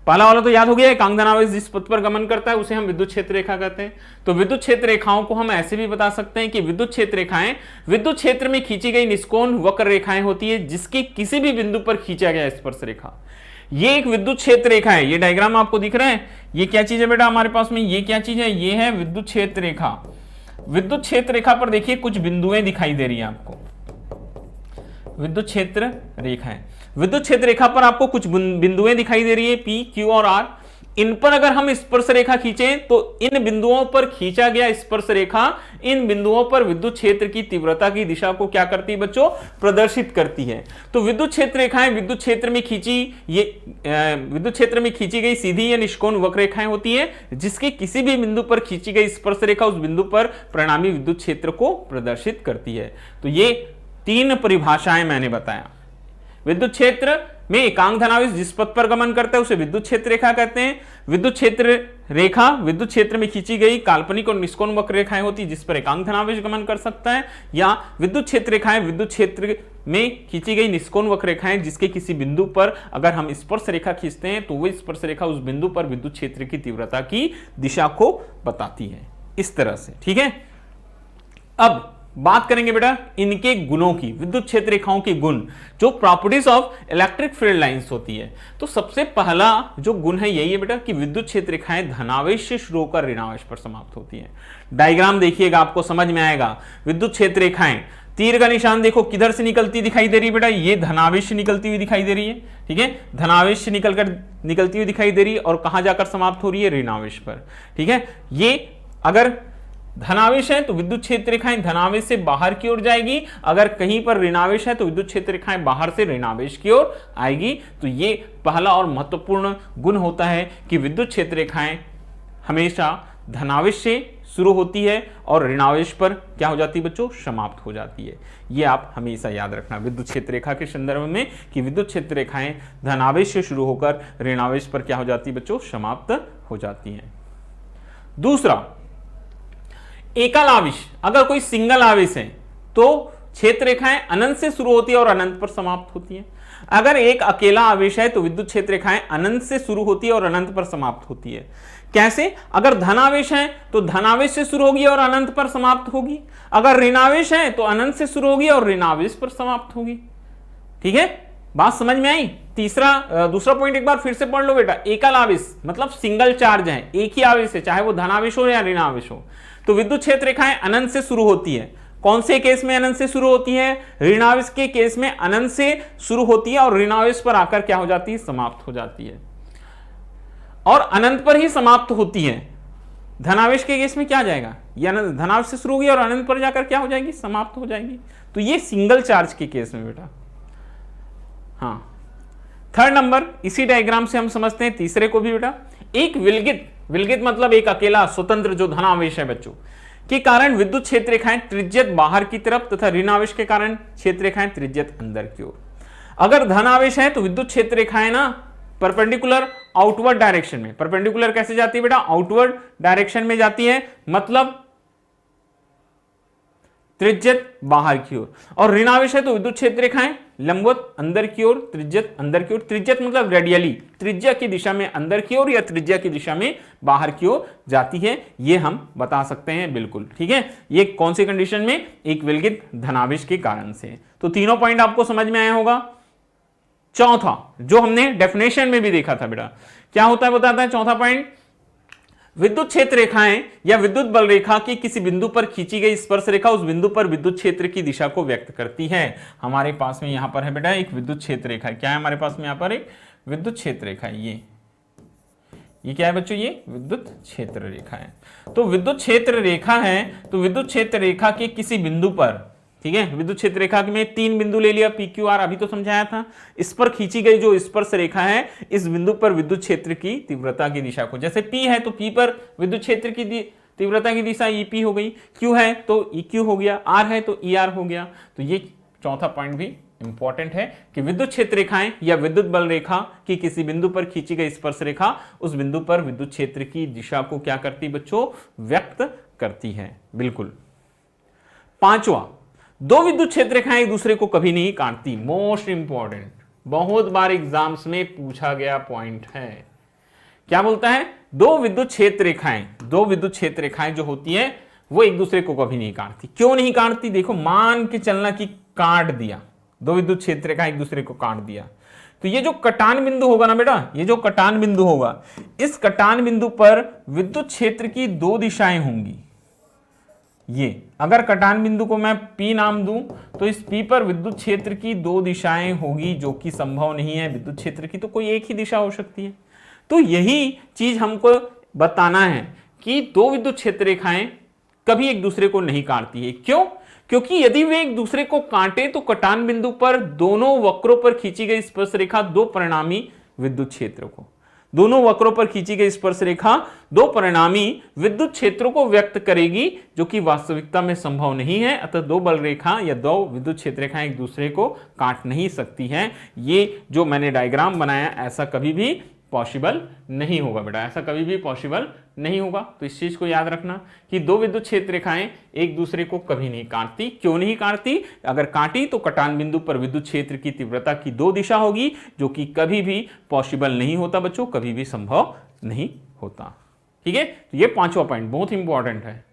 पहला वाला तो याद हो गया, एकांक धनावेश जिस पथ पर गमन करता है उसे हम विद्युत क्षेत्र रेखा कहते हैं। तो विद्युत क्षेत्र रेखाओं को हम ऐसे भी बता सकते हैं कि विद्युत क्षेत्र रेखाएं विद्युत क्षेत्र में खींची गई निष्कोण वक्र रेखाएं होती है जिसके किसी भी बिंदु पर खींचा गया स्पर्श रेखा। ये एक विद्युत क्षेत्र रेखा है। ये डायग्राम आपको दिख रहा है, ये क्या चीज है बेटा हमारे पास में? ये क्या चीज है? ये है विद्युत क्षेत्र रेखा। विद्युत क्षेत्र रेखा पर देखिए कुछ बिंदुएं दिखाई दे रही है आपको, विद्युत क्षेत्र रेखा है। विद्युत क्षेत्र रेखा पर आपको कुछ बिंदुएं दिखाई दे रही है, P, Q और R। इन पर अगर हम स्पर्श रेखा खींचें तो इन बिंदुओं पर खींचा गया स्पर्श रेखा इन बिंदुओं पर विद्युत क्षेत्र की तीव्रता की दिशा को क्या करती है बच्चों? प्रदर्शित करती है। तो विद्युत क्षेत्र रेखाएं विद्युत क्षेत्र में खींची गई सीधी या निष्कोण वक्र रेखाएं होती है जिसके किसी भी बिंदु पर खींची गई स्पर्श रेखा उस बिंदु पर परिणामी विद्युत क्षेत्र को प्रदर्शित करती है। तो ये तीन परिभाषाएं मैंने बताया। विद्युत क्षेत्र में एकांक धनावेश जिस पथ पर गमन करता है उसे विद्युत क्षेत्र रेखा कहते हैं। विद्युत क्षेत्र रेखा विद्युत क्षेत्र में खींची गई काल्पनिक और निष्कोण वक्र रेखाएं होती है जिस पर एकांक धनावेश गमन कर सकता है। या विद्युत क्षेत्र रेखाएं विद्युत क्षेत्र में खींची गई निष्कोण वक्र रेखाएं जिसके किसी बिंदु पर अगर हम स्पर्श रेखा खींचते हैं तो वह स्पर्श रेखा उस बिंदु पर विद्युत क्षेत्र की तीव्रता की दिशा को बताती है, इस तरह से, ठीक है। अब बात करेंगे बेटा इनके गुणों की, विद्युत क्षेत्र रेखाओं के गुण, जो properties of electric field lines होती है। तो सबसे पहला जो गुण है यही है बेटा कि विद्युत क्षेत्र रेखाएं धनावेश से शुरू होकर ऋणावेश पर समाप्त होती हैं। डायग्राम देखिएगा आपको समझ में आएगा। विद्युत क्षेत्र रेखाएं, तीर का निशान देखो किधर से निकलती दिखाई दे रही है बेटा? ये धनावेश से निकलती हुई दिखाई दे रही है, ठीक है, धनावेश से निकलती हुई दिखाई दे रही है और कहां जाकर समाप्त हो रही है? ऋणावेश पर, ठीक है। ये अगर धनावेश है तो विद्युत क्षेत्र रेखाएं धनावेश से बाहर की ओर जाएगी, अगर कहीं पर ऋणावेश है तो विद्युत क्षेत्र रेखाएं बाहर से ऋणावेश की ओर आएगी। तो ये पहला और महत्वपूर्ण गुण होता है कि विद्युत क्षेत्र रेखाएं हमेशा धनावेश से शुरू होती है और ऋणावेश पर क्या हो जाती है बच्चों? समाप्त हो जाती है। ये आप हमेशा याद रखना विद्युत क्षेत्र रेखा के संदर्भ में कि विद्युत क्षेत्र रेखाएं धनावेश से शुरू होकर ऋणावेश पर क्या हो जाती है बच्चों? समाप्त हो जाती हैं। दूसरा, एकल आवेश, अगर कोई सिंगल आवेश है तो क्षेत्र रेखाएं अनंत से शुरू होती है और अनंत पर समाप्त होती है। अगर एक अकेला आवेश है तो विद्युत क्षेत्र रेखाएं अनंत से शुरू होती है और अनंत पर समाप्त होती है। कैसे? अगर धनावेश है तो धनावेश से शुरू होगी और अनंत पर समाप्त होगी, अगर ऋणावेश है तो अनंत से शुरू होगी और ऋणावेश पर समाप्त होगी, ठीक है। बात समझ में आई? दूसरा पॉइंट एक बार फिर से पढ़ लो बेटा। एकल आवेश मतलब सिंगल चार्ज है, एक ही आवेश है, चाहे वो धनावेश हो या ऋणावेश हो, तो विद्युत क्षेत्र रेखाएं अनंत से शुरू होती है। कौन से केस में अनंत से शुरू होती है? ऋणावेश के केस में अनंत से शुरू होती है और ऋणावेश पर आकर क्या हो जाती है? समाप्त हो जाती है। और अनंत पर ही समाप्त होती है। धनावेश के केस में क्या जाएगा, ये धनावेश से शुरू होगी और अनंत पर जाकर क्या हो जाएगी, समाप्त हो जाएगी। तो ये सिंगल चार्ज के केस में बेटा। हाँ, थर्ड नंबर इसी डायग्राम से हम समझते हैं तीसरे को भी बेटा। एक विलगित मतलब एक अकेला स्वतंत्र जो धनावेश है बच्चों के कारण विद्युत क्षेत्र रेखाएं त्रिज्यत बाहर की तरफ तथा ऋणावेश के कारण क्षेत्र रेखाएं त्रिज्यत अंदर की ओर। अगर धनावेश है तो विद्युत क्षेत्र रेखाएं ना परपेंडिकुलर आउटवर्ड डायरेक्शन में, परपेंडिकुलर कैसे जाती है बेटा, आउटवर्ड डायरेक्शन में जाती है, मतलब त्रिज्यत बाहर की ओर। और ऋणावेश है तो विद्युत क्षेत्र रेखाएं लंबवत अंदर की ओर, त्रिज्यत अंदर की ओर। त्रिज्यत मतलब रेडियली, त्रिज्या की दिशा में अंदर की ओर या त्रिज्या की दिशा में बाहर की ओर जाती है, ये हम बता सकते हैं बिल्कुल। ठीक है, ये कौन सी कंडीशन में, एक विलगित धनावेश के कारण से। तो तीनों पॉइंट आपको समझ में आया होगा। चौथा जो हमने डेफिनेशन में भी देखा था बेटा, क्या होता है बताता है चौथा पॉइंट, विद्युत क्षेत्र रेखाएं या विद्युत बल रेखा की किसी बिंदु पर खींची गई स्पर्श रेखा उस बिंदु पर विद्युत क्षेत्र की दिशा को व्यक्त करती है। हमारे पास में यहां पर है बेटा एक विद्युत क्षेत्र रेखा, क्या है हमारे पास में यहां पर एक विद्युत क्षेत्र रेखा है। ये क्या है बच्चों, ये विद्युत क्षेत्र रेखा है। तो विद्युत क्षेत्र रेखा है तो विद्युत क्षेत्र रेखा के किसी बिंदु पर, ठीक है, विद्युत क्षेत्र रेखा में 3 बिंदु ले लिया, पी क्यू आर अभी तो समझाया था। इस पर खींची गई जो स्पर्श रेखा है इस बिंदु पर विद्युत क्षेत्र की तीव्रता की दिशा को, जैसे पी है तो पी पर विद्युत क्षेत्र की तीव्रता की दिशा ईपी हो गई, क्यू है तो ईक्यू हो गया, आर है तो ईआर हो गया। तो ये चौथा पॉइंट भी इंपॉर्टेंट है कि विद्युत क्षेत्र रेखाएं या विद्युत बल रेखा की किसी बिंदु पर खींची गई स्पर्श रेखा उस बिंदु पर विद्युत क्षेत्र की दिशा को क्या करती बच्चों, व्यक्त करती है। बिल्कुल। पांचवा, दो विद्युत क्षेत्र रेखाएं एक दूसरे को कभी नहीं काटती। मोस्ट इंपॉर्टेंट, बहुत बार एग्जाम्स में पूछा गया पॉइंट है। क्या बोलता है, दो विद्युत क्षेत्र रेखाएं जो होती है वो एक दूसरे को कभी नहीं काटती। क्यों नहीं काटती, देखो मान के चलना कि काट दिया, दो विद्युत क्षेत्र रेखा एक दूसरे को काट दिया, तो ये जो कटान बिंदु होगा ना बेटा, ये जो कटान बिंदु होगा, इस कटान बिंदु पर विद्युत क्षेत्र की 2 दिशाएं होंगी। ये अगर कटान बिंदु को मैं P नाम दूं तो इस P पर विद्युत क्षेत्र की 2 दिशाएं होगी, जो कि संभव नहीं है। विद्युत क्षेत्र की तो कोई एक ही दिशा हो सकती है। तो यही चीज हमको बताना है कि दो विद्युत क्षेत्र रेखाएं कभी एक दूसरे को नहीं काटती है। क्यों, क्योंकि यदि वे एक दूसरे को काटे तो कटान बिंदु पर दोनों वक्रों पर खींची गई स्पर्श रेखा दो परिणामी विद्युत क्षेत्रों को, दोनों वक्रों पर खींची गई स्पर्श रेखा दो परिणामी विद्युत क्षेत्रों को व्यक्त करेगी, जो कि वास्तविकता में संभव नहीं है। अतः दो बल रेखा या दो विद्युत क्षेत्र रेखाएं एक दूसरे को काट नहीं सकती हैं। ये जो मैंने डायग्राम बनाया ऐसा कभी भी पॉसिबल नहीं होगा बेटा, ऐसा कभी भी पॉसिबल नहीं होगा। तो इस चीज को याद रखना कि दो विद्युत क्षेत्र रेखाएं एक दूसरे को कभी नहीं काटती। क्यों नहीं काटती, अगर काटी तो कटान बिंदु पर विद्युत क्षेत्र की तीव्रता की 2 दिशा होगी, जो कि कभी भी पॉसिबल नहीं होता बच्चों, कभी भी संभव नहीं होता। ठीक है, तो ये 5वां पॉइंट बहुत इंपॉर्टेंट है।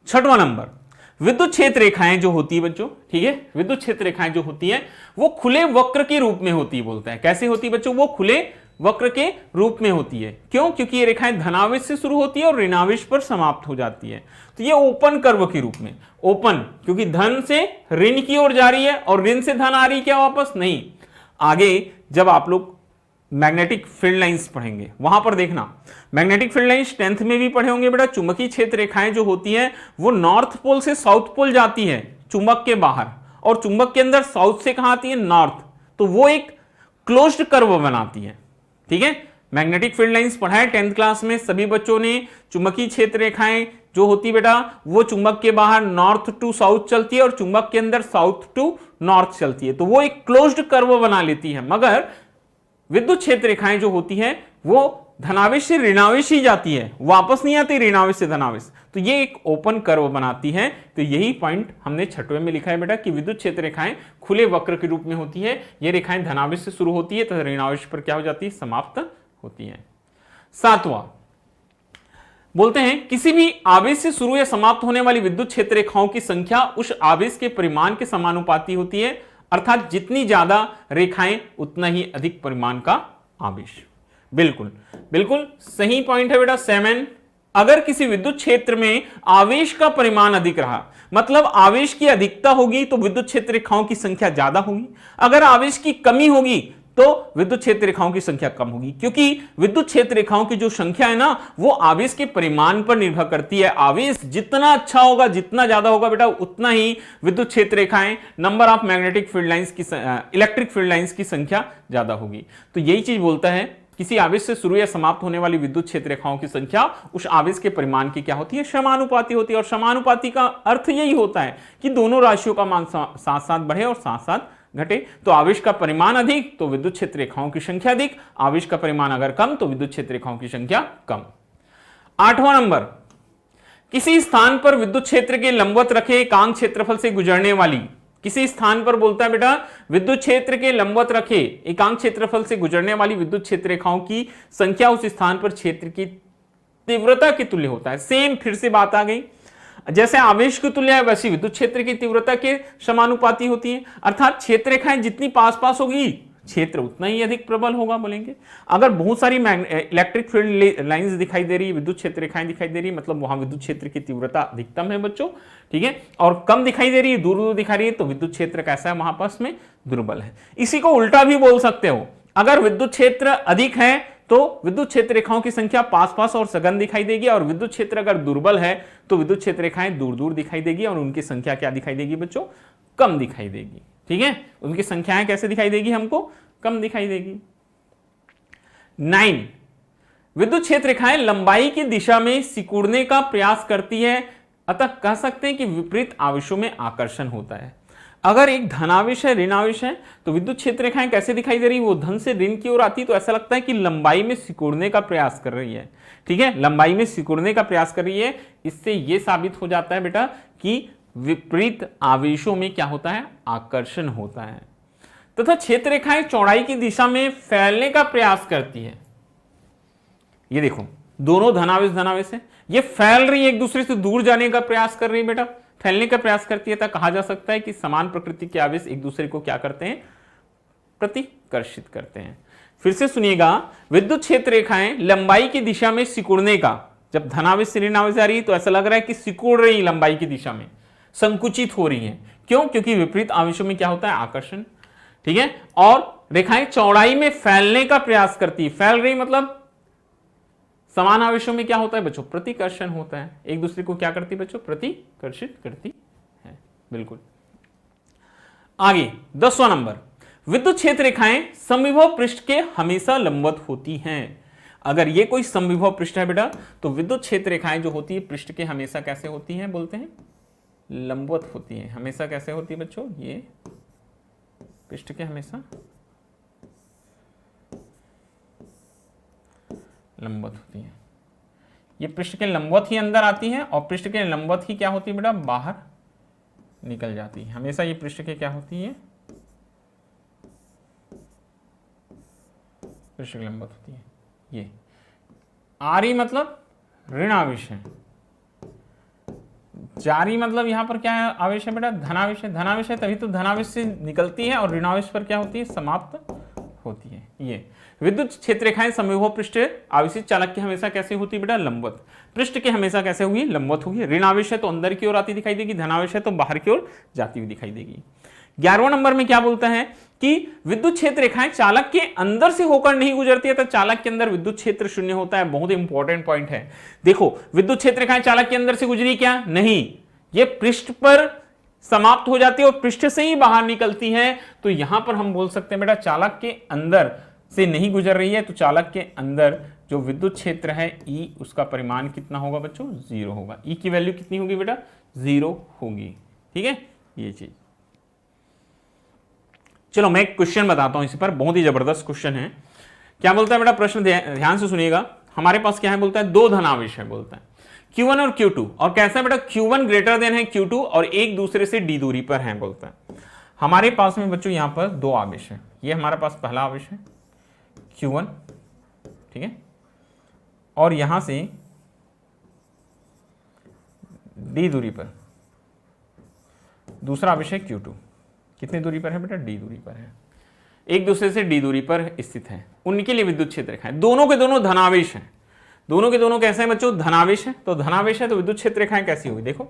6वां नंबर, विद्युत क्षेत्र रेखाएं जो होती है बच्चों, ठीक है, विद्युत क्षेत्र रेखाएं जो होती है वो खुले वक्र के रूप में होती है। बोलते हैं कैसे होती है बच्चों, वो खुले वक्र के रूप में होती है। क्यों, क्योंकि ये रेखाएं धनावेश से शुरू होती है और ऋणावेश पर समाप्त हो जाती है। तो ये ओपन कर्व के रूप में, ओपन क्योंकि धन से ऋण की ओर जा रही है और ऋण से धन आ रही है, क्या वापस नहीं। आगे जब आप लोग मैग्नेटिक फील्ड लाइंस पढ़ेंगे वहां पर देखना, मैग्नेटिक फील्ड लाइंस 10th में भी पढ़े होंगे बेटा। चुंबकीय क्षेत्र रेखाएं जो होती हैं वो नॉर्थ पोल से साउथ पोल जाती है चुंबक के बाहर, और चुंबक के अंदर साउथ से कहां आती है, नॉर्थ। तो वो एक क्लोज्ड कर्व बनाती है। ठीक है, मैग्नेटिक फील्ड लाइंस पढ़ा है 10th क्लास में सभी बच्चों ने। चुंबकीय क्षेत्र रेखाएं जो होती बेटा वो चुंबक के बाहर नॉर्थ टू साउथ चलती है और चुंबक के अंदर साउथ टू नॉर्थ चलती है। तो वो एक क्लोज्ड कर्व बना लेती है। मगर विद्युत क्षेत्र रेखाएं जो होती हैं वो धनावेश से ऋणावेश ही जाती है, वापस नहीं आती ऋणावेश से धनावेश। तो ये एक ओपन कर्व बनाती है। तो यही पॉइंट हमने 6वें में लिखा है बेटा कि विद्युत क्षेत्र रेखाएं खुले वक्र के रूप में होती है। ये रेखाएं धनावेश से शुरू होती है तथा ऋणावेश पर क्या हो जाती है, समाप्त होती है। 7वां बोलते हैं किसी भी आवेश से शुरू या समाप्त होने वाली विद्युत क्षेत्र रेखाओं की संख्या उस आवेश के परिमाण के समानुपाती होती है, अर्थात जितनी ज्यादा रेखाएं उतना ही अधिक परिमाण का आवेश। बिल्कुल बिल्कुल सही पॉइंट है बेटा 7। अगर किसी विद्युत क्षेत्र में आवेश का परिमाण अधिक रहा, मतलब आवेश की अधिकता होगी तो विद्युत क्षेत्र रेखाओं की संख्या ज्यादा होगी। अगर आवेश की कमी होगी तो विद्युत क्षेत्र रेखाओं की संख्या कम होगी, क्योंकि विद्युत क्षेत्र रेखाओं की जो संख्या है ना वो आवेश के परिमाण पर निर्भर करती है। आवेश जितना अच्छा होगा, जितना ज्यादा होगा बेटा, उतना ही विद्युत क्षेत्र रेखाएं, number of magnetic field lines की, इलेक्ट्रिक फील्ड लाइंस की संख्या ज्यादा होगी। तो यही चीज बोलता है, किसी आवेश से शुरू या समाप्त होने वाली विद्युत क्षेत्र रेखाओं की संख्या उस आवेश के परिमाण की क्या होती है, समानुपाती होती है। और समानुपाती का अर्थ यही होता है कि दोनों राशियों का मान साथ साथ बढ़े और साथ साथ घटे। तो आवेश का परिमाण अधिक तो विद्युत क्षेत्र रेखाओं की संख्या अधिक, आवेश का परिमाण अगर कम तो विद्युत क्षेत्र रेखाओं की संख्या कम। 8वां नंबर, किसी स्थान पर विद्युत क्षेत्र के लंबवत रखे एकांक क्षेत्रफल से गुजरने वाली, किसी स्थान पर बोलता है बेटा विद्युत क्षेत्र के लंबवत रखे एकांक क्षेत्रफल से गुजरने वाली विद्युत क्षेत्र रेखाओं की संख्या उस स्थान पर क्षेत्र की तीव्रता के तुल्य होता है। सेम फिर से बात आ गई, जैसे आवेश की तुल्य है वैसी विद्युत क्षेत्र की तीव्रता के समानुपाती होती है। अर्थात क्षेत्र रेखाएं जितनी पास पास होगी क्षेत्र उतना ही अधिक प्रबल होगा बोलेंगे। अगर बहुत सारी इलेक्ट्रिक फील्ड लाइंस दिखाई दे रही है, विद्युत क्षेत्र रेखाएं दिखाई दे रही है, मतलब वहां विद्युत क्षेत्र की तीव्रता अधिकतम है बच्चों, ठीक है, और कम दिखाई दे रही है, दूर दूर दिखा रही है, तो विद्युत क्षेत्र कैसा है वहां पास में, दुर्बल है। इसी को उल्टा भी बोल सकते हो, अगर विद्युत क्षेत्र अधिक है तो विद्युत क्षेत्र रेखाओं की संख्या पास पास और सघन दिखाई देगी, और विद्युत क्षेत्र अगर दुर्बल है तो विद्युत क्षेत्र रेखाएं दूर दूर दिखाई देगी और उनकी संख्या क्या दिखाई देगी बच्चों, कम दिखाई देगी। ठीक है, उनकी संख्याएं कैसे दिखाई देगी, हमको कम दिखाई देगी। 9, विद्युत क्षेत्र रेखाएं लंबाई की दिशा में सिकुड़ने का प्रयास करती है, अतः कह सकते हैं कि विपरीत आवेशों में आकर्षण होता है। अगर एक धनावेश है, ऋण आवेश है, तो विद्युत क्षेत्र रेखाएं कैसे दिखाई दे रही, वो धन से ऋण की ओर आती, तो ऐसा लगता है कि लंबाई में सिकुड़ने का प्रयास कर रही है। ठीक है, लंबाई में सिकुड़ने का प्रयास कर रही है। इससे यह साबित हो जाता है बेटा कि विपरीत आवेशों में क्या होता है, आकर्षण होता है। तथा क्षेत्र रेखाएं चौड़ाई की दिशा में फैलने का प्रयास करती है। ये देखो, दोनों धनावेश है, ये फैल रही है, एक दूसरे से दूर जाने का प्रयास कर रही है बेटा, फैलने का प्रयास करती है। तो कहा जा सकता है कि समान प्रकृति के आवेश एक दूसरे को क्या करते हैं, प्रतिकर्षित करते हैं। फिर से सुनिएगा, विद्युत क्षेत्र रेखाएं लंबाई की दिशा में सिकुड़ने का, जब धनावेश से ऋण आवेश आ रही है तो ऐसा लग रहा है कि सिकुड़ रही लंबाई की दिशा में, संकुचित हो रही है। क्यों? क्योंकि विपरीत आवेशों में क्या होता है, आकर्षण। ठीक है, और रेखाएं चौड़ाई में फैलने का प्रयास करती है। फैल रही मतलब समान आवेशों में क्या होता है बच्चों, प्रतिकर्षण होता है। एक दूसरे को क्या करती है बच्चों, प्रतिकर्षित करती है। बिल्कुल। आगे 10वां नंबर, विद्युत क्षेत्र रेखाएं समविभव पृष्ठ के हमेशा लंबवत होती हैं। अगर ये कोई समविभव पृष्ठ है बेटा, तो विद्युत क्षेत्र रेखाएं जो होती है पृष्ठ के हमेशा कैसे होती हैं, बोलते हैं लंबवत होती है। हमेशा कैसे होती है बच्चों, ये पृष्ठ के हमेशा लंबवत होती है। ये पृष्ठ के लंबवत ही अंदर आती है और पृष्ठ के लंबवत ही क्या होती है बेटा, बाहर निकल जाती है। हमेशा ये पृष्ठ के क्या होती है, पृष्ठ के लंबवत होती है। ये आरी मतलब ऋण आवेश है, जारी मतलब यहां पर क्या है, आवेश है बेटा, धनावेश है। धनावेश है तभी तो धनावेश से निकलती है, और ऋणावेश पर क्या होती है, समाप्त होती है। ये विद्युत क्षेत्र रेखाएं समविभव पृष्ठ आवेशित चालक की हमेशा कैसे होती है बेटा, लंबवत। पृष्ठ के हमेशा कैसे होगी, लंबवत होगी। ऋण आवेश है तो अंदर की ओर आती दिखाई देगी, धनावेश है तो बाहर की ओर जाती हुई दिखाई देगी। 11वां नंबर में क्या बोलता है कि विद्युत क्षेत्र रेखाएं चालक के अंदर से होकर नहीं गुजरती है, तो चालक के अंदर विद्युत क्षेत्र शून्य होता है। बहुत इंपॉर्टेंट पॉइंट है। देखो, विद्युत क्षेत्र रेखाएं चालक के अंदर से गुजरी क्या, नहीं, ये पृष्ठ पर समाप्त हो जाती है और पृष्ठ से ही बाहर निकलती है। तो यहां पर हम बोल सकते हैं बेटा चालक के अंदर से नहीं गुजर रही है, तो चालक के अंदर जो विद्युत क्षेत्र है E, उसका परिमाण कितना होगा बच्चों, 0 होगा। E की वैल्यू कितनी होगी बेटा, 0 होगी। ठीक है, ये चीज। चलो मैं एक क्वेश्चन बताता हूं इसी पर, बहुत ही जबरदस्त क्वेश्चन है। क्या बोलता है बेटा, प्रश्न ध्यान से सुनिएगा। हमारे पास क्या है, बोलता है 2 धनावेश है, बोलता है Q1 और Q2, और कैसा है बेटा, Q1 ग्रेटर देन है Q2 और एक दूसरे से D दूरी पर है, बोलता है। हमारे पास में बच्चों यहां पर 2 आवेश है। ये हमारे पास पहला आवेश है Q1, ठीक है, और यहां से D दूरी पर दूसरा आवेश है Q2। कितनी दूरी पर है बेटा, D दूरी पर है, एक दूसरे से D दूरी पर स्थित है। उनके लिए विद्युत क्षेत्र रेखाएं दोनों के दोनों धनावेश हैं। दोनों के दोनों कैसे हैं बच्चों, धनावेश है। तो धनावेश है तो विद्युत क्षेत्र रेखाएं कैसी होगी, देखो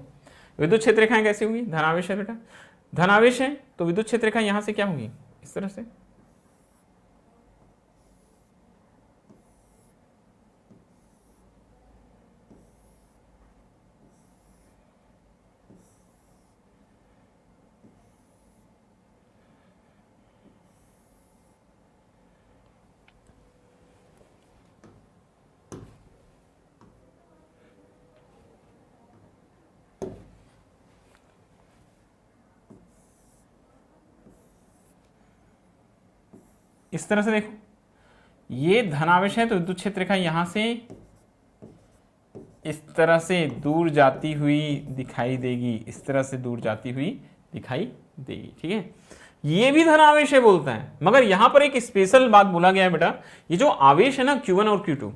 विद्युत क्षेत्र रेखाएं कैसी होगी, धनावेश है बेटा, धनावेश है तो विद्युत क्षेत्र रेखाएं यहां से क्या होगी, इस तरह से इस तरह से देखो, ये धनावेश है तो विद्युत क्षेत्र रेखा यहां से इस तरह से दूर जाती हुई दिखाई देगी, इस तरह से दूर जाती हुई दिखाई देगी। ठीक है, ये भी धनावेश है बोलता है, मगर यहां पर एक स्पेशल बात बोला गया है बेटा, ये जो आवेश है ना Q1 और Q2,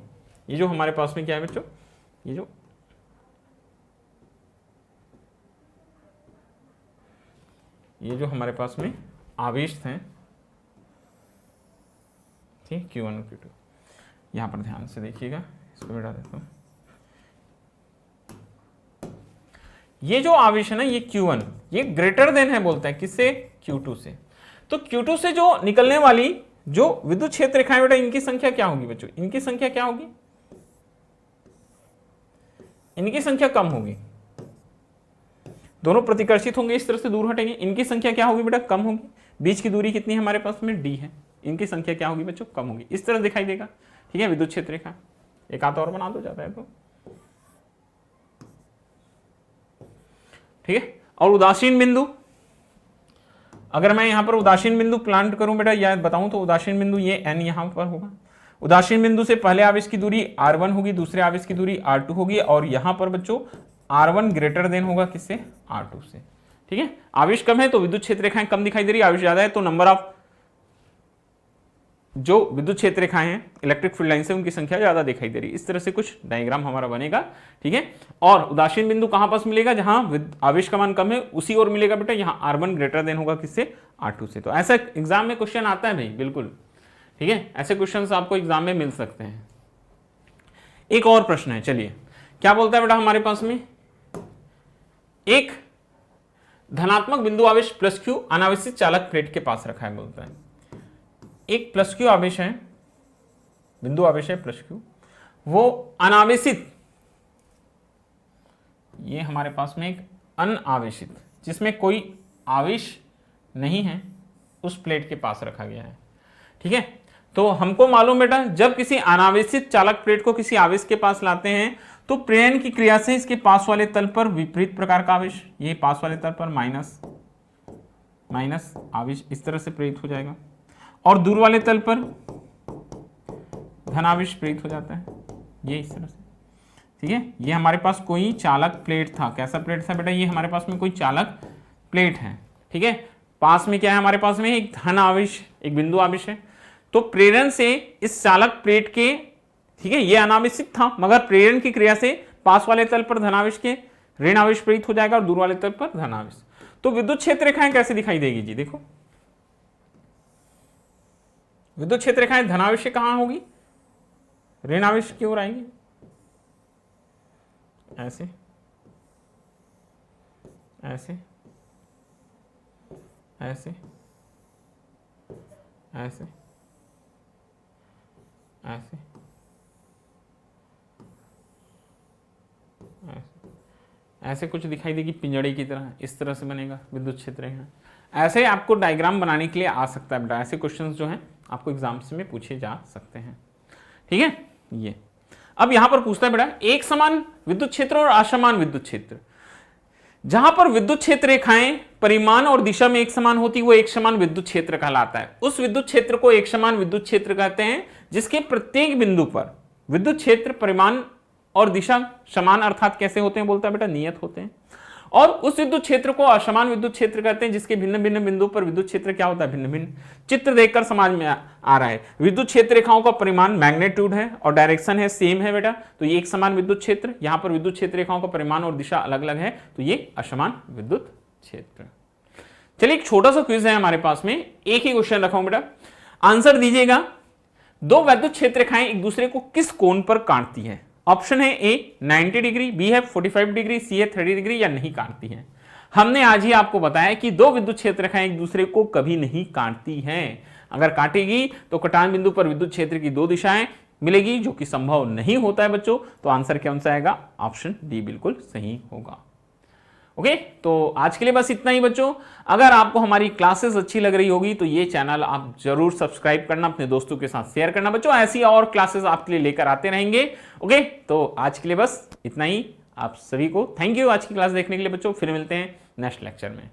ये जो हमारे पास में क्या है बच्चों, ये जो हमारे पास में आवेश हैं, ठीक, Q1 और Q2, यहां पर ध्यान से देखिएगा, इसको मिटा देता हूं। ये जो आवेश है ना, ये Q1, ये ग्रेटर देन है बोलता है किससे, Q2 से। तो Q2 से जो निकलने वाली जो विद्युत क्षेत्र रेखाएं बेटा, इनकी संख्या क्या होगी बच्चों, इनकी संख्या क्या होगी, इनकी संख्या कम होगी, दोनों प्रतिकर्षित होंगे, इस तरह से दूर हटेंगे, इनकी संख्या क्या होगी बेटा, कम होगी। बीच की दूरी कितनी है हमारे पास में, D है, इनकी संख्या क्या होगी बच्चों, कम होगी, इस तरह दिखाई देगा। ठीक है, विद्युत क्षेत्र रेखा एक हाथ और बना दो जाता है तो, ठीक है। और उदासीन बिंदु, अगर मैं यहां पर उदासीन बिंदु प्लांट करूं बेटा, या बताऊं तो उदासीन बिंदु ये N यहां पर होगा। उदासीन बिंदु से पहले आवेश की दूरी R1 होगी, दूसरे आवेश की दूरी R2 होगी, और यहां पर बच्चों R1 ग्रेटर देन होगा किससे, R2 से। ठीक है, आवेश कम है तो विद्युत क्षेत्र रेखाएं कम दिखाई दे रही है, आवेश ज्यादा है तो नंबर ऑफ जो विद्युत क्षेत्र रेखाएं हैं, इलेक्ट्रिक फील्ड लाइन से, उनकी संख्या ज्यादा दिखाई दे रही है। इस तरह से कुछ डायग्राम हमारा बनेगा। ठीक है, और उदासीन बिंदु कहां पास मिलेगा, जहां आवेश का मान कम है, उसी ओर मिलेगा बेटा, यहां R1 ग्रेटर देन होगा किससे, R2 से। तो ऐसा एग्जाम में क्वेश्चन आता है भाई, बिल्कुल। ठीक है, ऐसे क्वेश्चन आपको एग्जाम में मिल सकते हैं। एक और प्रश्न है, चलिए क्या बोलता है बेटा हमारे पास में, एक धनात्मक बिंदु आवेश प्लस Q अनावेशित चालक प्लेट के पास रखा है बोलता है। एक प्लस Q आवेश है, बिंदु आवेश है प्लस Q, वो अनावेशित, ये हमारे पास में एक अनावेशित जिसमें कोई आवेश नहीं है, उस प्लेट के पास रखा गया है। ठीक है, तो हमको मालूम बेटा, जब किसी अनावेशित चालक प्लेट को किसी आवेश के पास लाते हैं तो प्रेरण की क्रिया से इसके पास वाले तल पर विपरीत प्रकार का आवेश, ये पास वाले तल पर माइनस आवेश इस तरह से प्रेरित हो जाएगा, और दूर वाले तल पर धन आवेश प्रेरित हो जाता है, ये इस तरह से। ठीक है, ये हमारे पास कोई चालक प्लेट था, कैसा प्लेट था बेटा, ये हमारे पास में कोई चालक प्लेट है। ठीक है, पास में क्या है हमारे पास में, एक धन आवेश, एक बिंदु आवेश है। तो प्रेरण से इस चालक प्लेट के, ठीक है, ये अनावेशित था, मगर प्रेरण की क्रिया से पास वाले तल पर धनावेश के ऋण आवेश प्रेरित हो जाएगा और दूर वाले तल पर धनावेश। तो विद्युत क्षेत्र रेखाएं कैसे दिखाई देगी जी, देखो विद्युत क्षेत्र रेखाएं धनावेश कहां होगी, ऋण आवेश की ओर आएंगी, ऐसे ऐसे ऐसे ऐसे ऐसे ऐसे कुछ दिखाई देगी पिंजड़े की तरह, इस तरह से बनेगा विद्युत क्षेत्र रेखा। ऐसे आपको डायग्राम बनाने के लिए आ सकता है बेटा, ऐसे क्वेश्चंस जो हैं आपको एग्जाम्स में पूछे जा सकते हैं। ठीक है, ये अब यहां पर पूछता है बेटा, एक समान विद्युत क्षेत्र और असमान विद्युत क्षेत्र, जहां पर विद्युत क्षेत्र रेखाएं परिमाण और दिशा में एक समान होती है वो एक समान विद्युत क्षेत्र कहलाता है। उस विद्युत क्षेत्र को एक समान विद्युत क्षेत्र कहते हैं जिसके प्रत्येक बिंदु पर विद्युत क्षेत्र परिमाण और दिशा समान, अर्थात कैसे होते हैं बोलता है बेटा, नियत होते हैं। और उस विद्युत क्षेत्र को असमान विद्युत क्षेत्र कहते हैं जिसके भिन्न भिन्न बिंदु पर विद्युत क्षेत्र क्या होता है, भिन्न भिन्न। चित्र देखकर समझ में आ रहा है, विद्युत क्षेत्र रेखाओं का परिमाण मैग्नीट्यूड है और डायरेक्शन है सेम है बेटा, तो ये एक समान विद्युत क्षेत्र। यहां पर विद्युत क्षेत्र रेखाओं का परिमाण और दिशा अलग अलग है, तो ये असमान विद्युत क्षेत्र। चलिए एक छोटा सा क्विज है हमारे पास में, एक ही क्वेश्चन रखा हूं बेटा, आंसर दीजिएगा। दो विद्युत क्षेत्र रेखाएं एक दूसरे को किस कोण पर काटती है? ऑप्शन है ए 90 डिग्री, बी है 45 डिग्री, सी है 30 डिग्री, या नहीं काटती है। हमने आज ही आपको बताया कि दो विद्युत क्षेत्र रेखाएं एक दूसरे को कभी नहीं काटती हैं। अगर काटेगी तो कटान बिंदु पर विद्युत क्षेत्र की दो दिशाएं मिलेगी, जो कि संभव नहीं होता है बच्चों। तो आंसर क्या आंसर आएगा, ऑप्शन डी बिल्कुल सही होगा। ओके, तो आज के लिए बस इतना ही बच्चों। अगर आपको हमारी क्लासेस अच्छी लग रही होगी तो ये चैनल आप जरूर सब्सक्राइब करना, अपने दोस्तों के साथ शेयर करना बच्चों, ऐसी और क्लासेस आपके लिए लेकर आते रहेंगे। ओके, तो आज के लिए बस इतना ही। आप सभी को थैंक यू आज की क्लास देखने के लिए बच्चों, फिर मिलते हैं नेक्स्ट लेक्चर में।